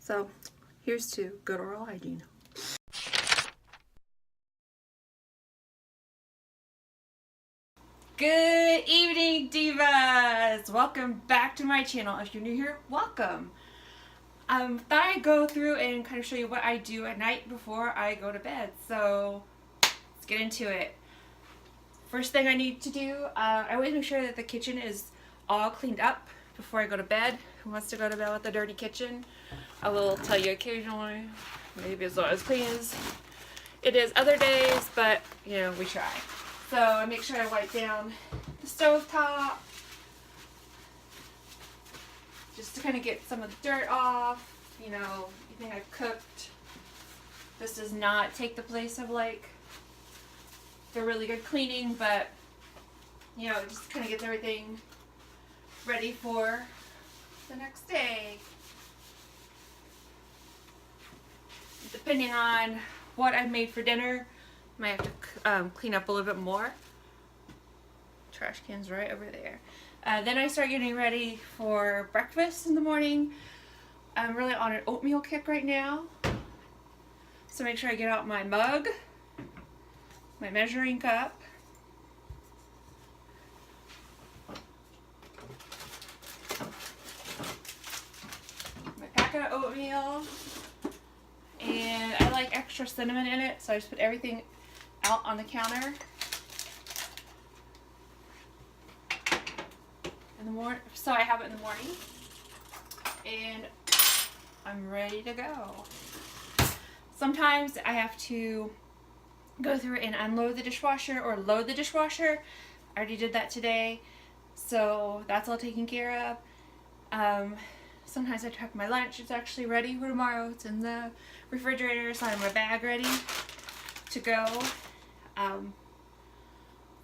So here's to good oral hygiene. Good evening, divas! Welcome back to my channel. If you're new here, welcome. Thought I'd go through and kind of show you what I do at night before I go to bed. So let's get into it. First thing I need to do, I always make sure that the kitchen is all cleaned up before I go to bed. Who wants to go to bed with a dirty kitchen? I will tell you occasionally. Maybe it's not as clean as it is other days, but you know, we try. So I make sure I wipe down the stove top just to kind of get some of the dirt off. You know, anything I've cooked. This does not take the place of like the really good cleaning, but you know, it just kind of gets everything ready for the next day. Depending on what I've made for dinner, I might have to clean up a little bit more. Trash can's right over there. Then I start getting ready for breakfast in the morning. I'm really on an oatmeal kick right now. So make sure I get out my mug, my measuring cup, my packet of oatmeal, and I like extra cinnamon in it, so I just put everything out on the counter. In the morning, so I have it in the morning, and I'm ready to go. Sometimes I have to go through and unload the dishwasher or load the dishwasher. I already did that today, so that's all taken care of. Sometimes I pack my lunch. It's actually ready for tomorrow. It's in the refrigerator. It's not in my bag ready to go.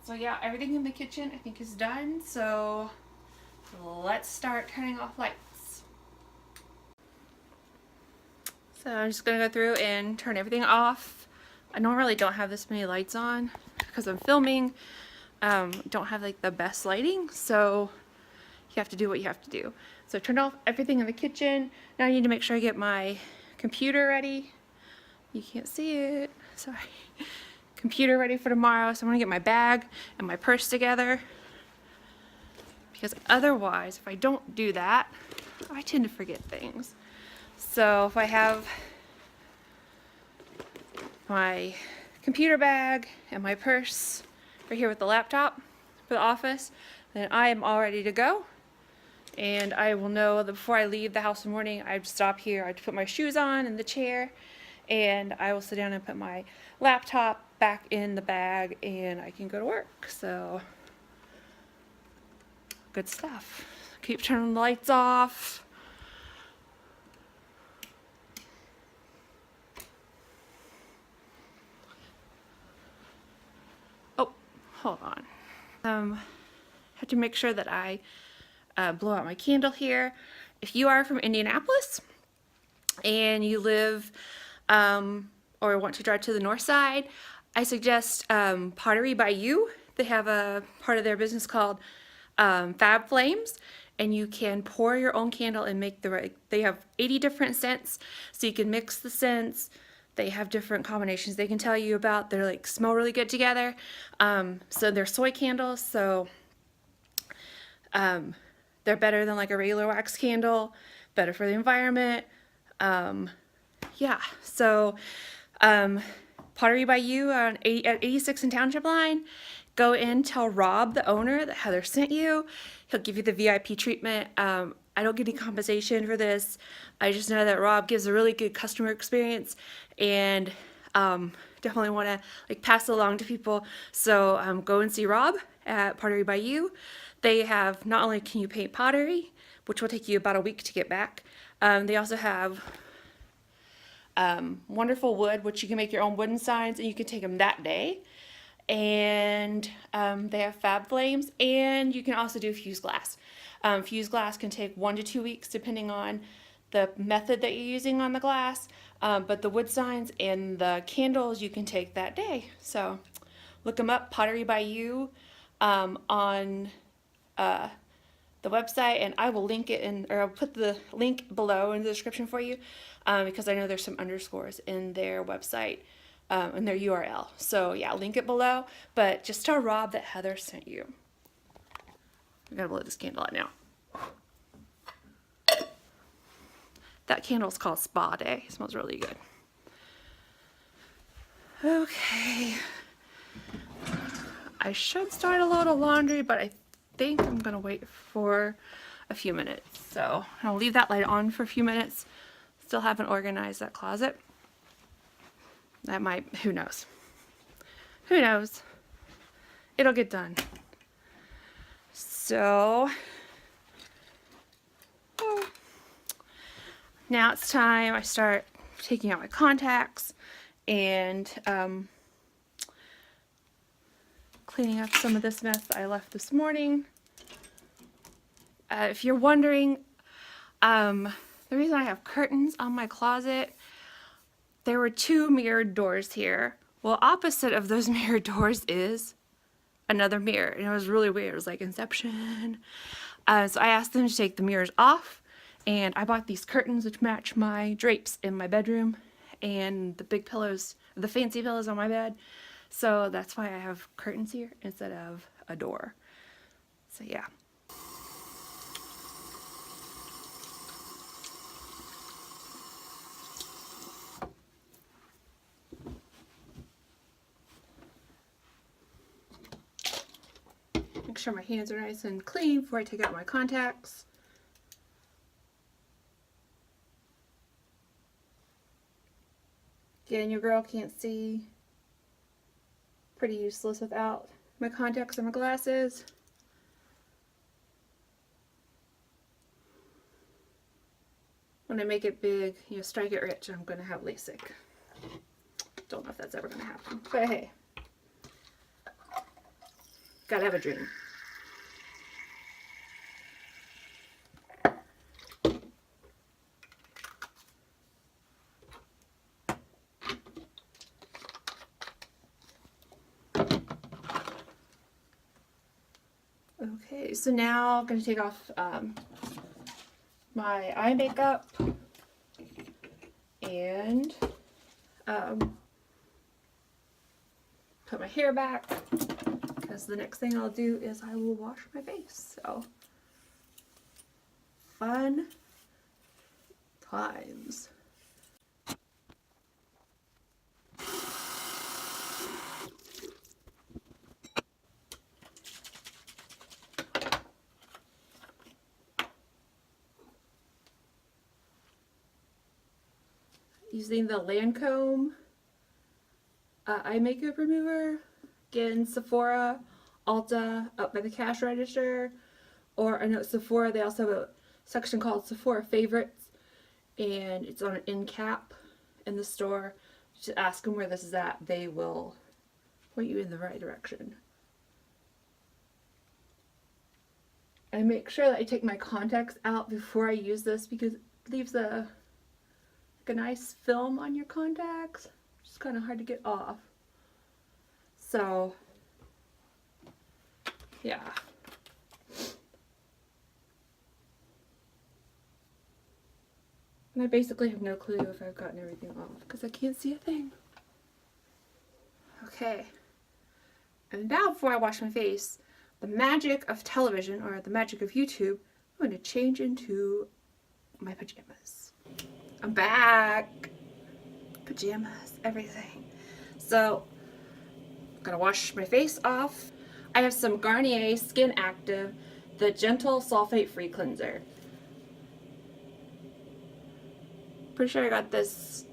So yeah, everything in the kitchen I think is done. So let's start turning off lights. So I'm just gonna go through and turn everything off. I normally don't have this many lights on because I'm filming. Don't have like the best lighting, so you have to do what you have to do. So I turned off everything in the kitchen. Now I need to make sure I get my computer ready. You can't see it, sorry. Computer ready for tomorrow. So I'm gonna get my bag and my purse together, because otherwise, if I don't do that, I tend to forget things. So if I have my computer bag and my purse right here with the laptop for the office, then I am all ready to go. And I will know that before I leave the house in the morning, I stop here, I put my shoes on in the chair, and I will sit down and put my laptop back in the bag, and I can go to work. So good stuff. Keep turning the lights off. Oh, hold on. Have to make sure that I blow out my candle here. If you are from Indianapolis and you live or want to drive to the north side, I suggest Pottery by You. They have a part of their business called Fab Flames, and you can pour your own candle and make they have 80 different scents, so you can mix the scents. They have different combinations they can tell you about. They're like smell really good together. So they're soy candles, so they're better than like a regular wax candle, better for the environment. Yeah, so Pottery by You at 86 and Township Line. Go in, tell Rob, the owner, that Heather sent you. He'll give you the VIP treatment. I don't get any compensation for this. I just know that Rob gives a really good customer experience, and definitely want to like pass it along to people. So go and see Rob at Pottery by You. They have, not only can you paint pottery, which will take you about a week to get back, they also have wonderful wood, which you can make your own wooden signs, and you can take them that day. And they have Fab Flames, and you can also do fused glass. Fused glass can take 1 to 2 weeks depending on the method that you're using on the glass, but the wood signs and the candles you can take that day. So look them up, Pottery by You, on the website, and I will link it in, or I'll put the link below in the description for you, because I know there's some underscores in their website, in their URL. So yeah, link it below, but just tell Rob that Heather sent you. I gotta blow this candle out now. That candle's called Spa Day. It smells really good. Okay. I should start a load of laundry, but I think I'm gonna wait for a few minutes. So I'll leave that light on for a few minutes. Still haven't organized that closet. That might, who knows? Who knows? It'll get done. So, now it's time I start taking out my contacts and cleaning up some of this mess that I left this morning. If you're wondering, the reason I have curtains on my closet, there were 2 mirrored doors here. Well, opposite of those mirrored doors is another mirror, and it was really weird. It was like Inception. So I asked them to take the mirrors off, and I bought these curtains which match my drapes in my bedroom and the big pillows, the fancy pillows on my bed. So that's why I have curtains here instead of a door. So yeah. Make sure my hands are nice and clean before I take out my contacts. Again, your girl can't see. Pretty useless without my contacts and my glasses. When I make it big, you know, strike it rich, I'm gonna have LASIK. Don't know if that's ever gonna happen, but hey. Gotta have a dream. Okay, so now I'm going to take off my eye makeup and put my hair back, because the next thing I'll do is I will wash my face. So, fun times. Using the Lancome eye makeup remover. Again, Sephora, Ulta, up by the cash register. Or I know Sephora, they also have a section called Sephora Favorites, and it's on an end cap in the store. Just ask them where this is at. They will point you in the right direction. I make sure that I take my contacts out before I use this, because it leaves a nice film on your contacts. It's kind of hard to get off. So, yeah. And I basically have no clue if I've gotten everything off, because I can't see a thing. Okay. And now, before I wash my face, the magic of television, or the magic of YouTube, I'm going to change into my pajamas. I'm back. Pajamas, everything. So, I'm gonna wash my face off. I have some Garnier Skin Active, the Gentle Sulfate Free Cleanser. Pretty sure I got this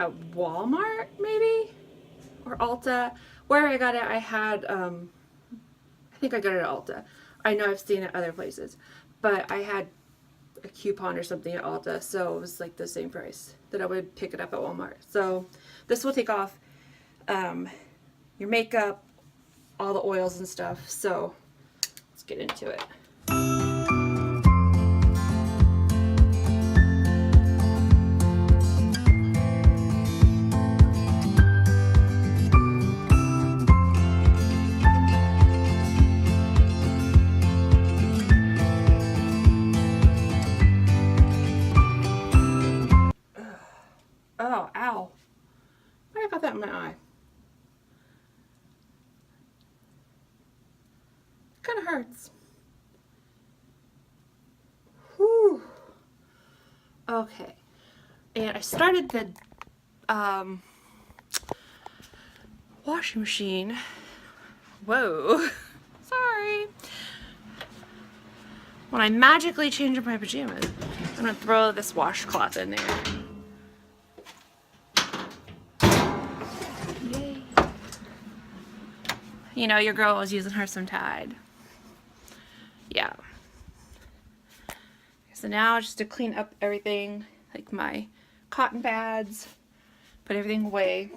at Walmart, maybe? Or Ulta. Where I got it, I had, I think I got it at Ulta. I know I've seen it other places. But I had a coupon or something at Ulta, so it was like the same price that I would pick it up at Walmart. So this will take off your makeup, all the oils and stuff. So let's get into it. my eye. Kind of hurts. Whew. Okay. And I started the washing machine. Whoa. Sorry. When I magically change my pajamas, I'm gonna throw this washcloth in there. Yay. You know, your girl was using her some Tide. Yeah. So now just to clean up everything, like my cotton pads, put everything away.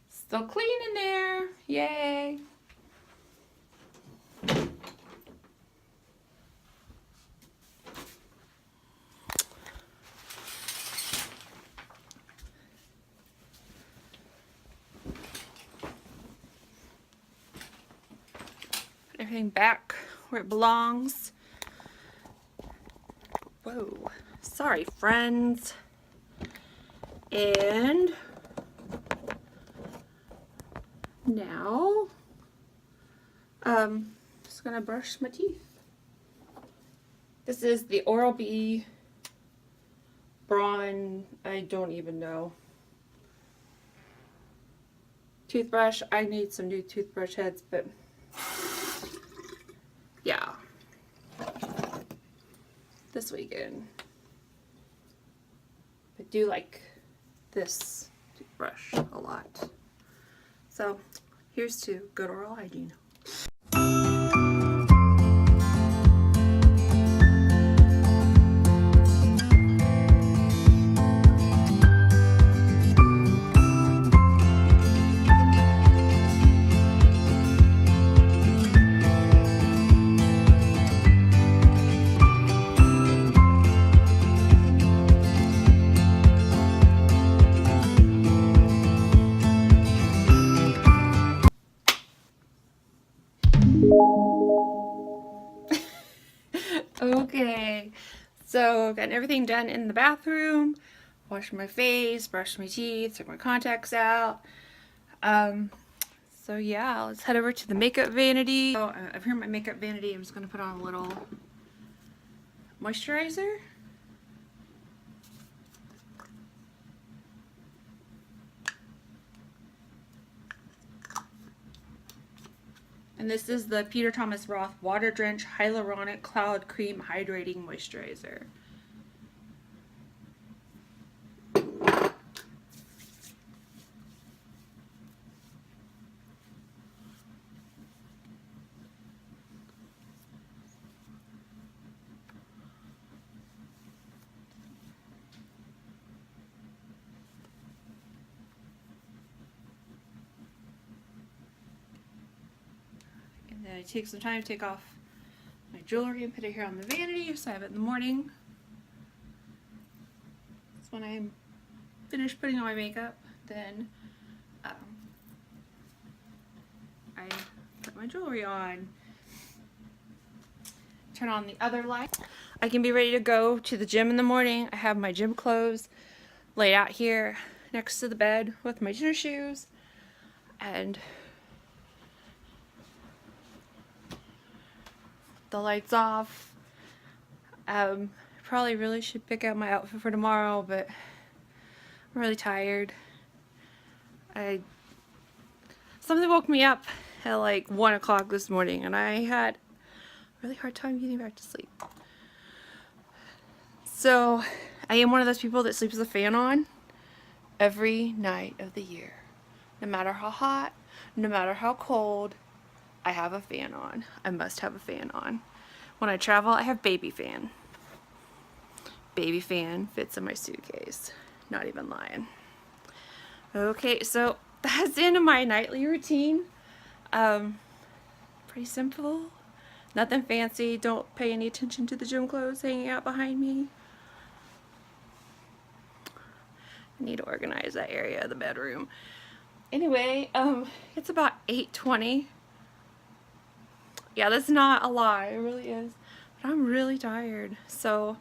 Still clean in there. Yay. Put everything back where it belongs. Whoa. Sorry, friends. And now, just gonna brush my teeth. This is the Oral-B Braun, I don't even know. Toothbrush. I need some new toothbrush heads, but yeah. This weekend. I do like this toothbrush a lot. So, here's to good oral hygiene. Okay, so I've gotten everything done in the bathroom, washed my face, brushed my teeth, took my contacts out. So yeah, let's head over to the makeup vanity. So I've here my makeup vanity. I'm just gonna put on a little moisturizer. And this is the Peter Thomas Roth Water Drench Hyaluronic Cloud Cream Hydrating Moisturizer. And then I take some time to take off my jewelry and put it here on the vanity so I have it in the morning. That's when I'm finished putting on my makeup. Then I put my jewelry on. Turn on the other light. I can be ready to go to the gym in the morning. I have my gym clothes laid out here next to the bed with my gym shoes. And the lights off. Probably really should pick out my outfit for tomorrow, but I'm really tired. Something woke me up at like 1 o'clock this morning and I had a really hard time getting back to sleep. So I am one of those people that sleeps with a fan on every night of the year. No matter how hot, no matter how cold, I have a fan on. I must have a fan on. When I travel, I have baby fan. Baby fan fits in my suitcase. Not even lying. Okay, so that's the end of my nightly routine. Pretty simple. Nothing fancy. Don't pay any attention to the gym clothes hanging out behind me. I need to organize that area of the bedroom. Anyway, it's about 8:20. Yeah, that's not a lie. It really is. But I'm really tired. So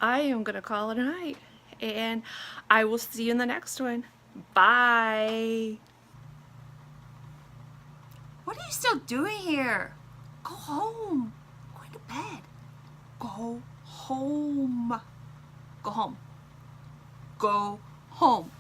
I am going to call it a night. And I will see you in the next one. Bye. What are you still doing here? Go home. Go to bed. Go home. Go home. Go home.